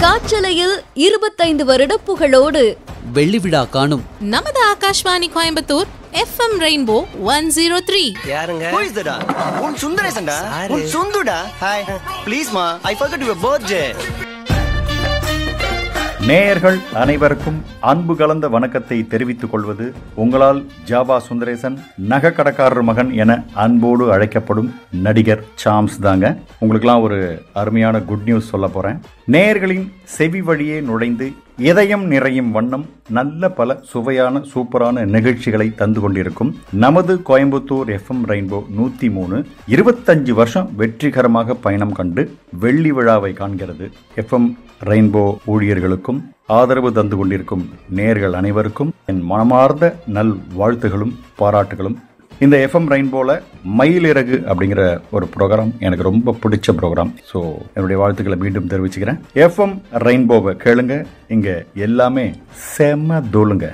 காற்றலையில் 25 வருட புகழோடு வெள்ளி விழா காணும் நமது ஆகாஷ்வாணி கோயம்புத்தூர் FM ரெயின்போ 103. யாருங்க? Who is that? உன் சுந்தரேசன்டா. உன் சுந்துடா. Hi. Please ma, I forgot your birthday. நேயர்கள் அனைவருக்கும் அன்பு கலந்த வணக்கத்தை தெரிவித்துக் கொள்வது உங்களால் ஜாவா சுந்தரேசன், நகைக்கடக்காரர் மகன் என அன்போடு அழைக்கப்படும் நடிகர் சாம்ஸ் தாங்க. உங்களுக்கெல்லாம் ஒரு அருமையான குட் நியூஸ் சொல்ல போறேன். நேயர்களின் செவி வழியே நுழைந்து இதயம் நிறையும் வண்ணம் நல்ல பல சுவையான சூப்பரான நிகழ்ச்சிகளை தந்து கொண்டிருக்கும் நமது கோயம்புத்தூர் FM ரெயின்போ 103 25 வருஷம் வெற்றிகரமாக பயணம் கண்டு வெள்ளி விழாவை காண்கிறது. FM ரெயின்போ ஊழியர்களுக்கும் ஆதரவு தந்து கொண்டிருக்கும் நேயர்கள் அனைவருக்கும் என் மனமார்ந்த நல் வாழ்த்துகளும் பாராட்டுகளும். இந்த FM ரெயின்போல மயிலிறகு அப்படிங்கிற ஒரு ப்ரோக்ராம் எனக்கு ரொம்ப பிடிச்ச ப்ரோக்ராம். ஸோ என்னுடைய வாழ்த்துக்களை மீண்டும் தெரிவிச்சுக்கிறேன். FM ரெயின்போவை கேளுங்க, இங்க எல்லாமே செம்ம தோலுங்க.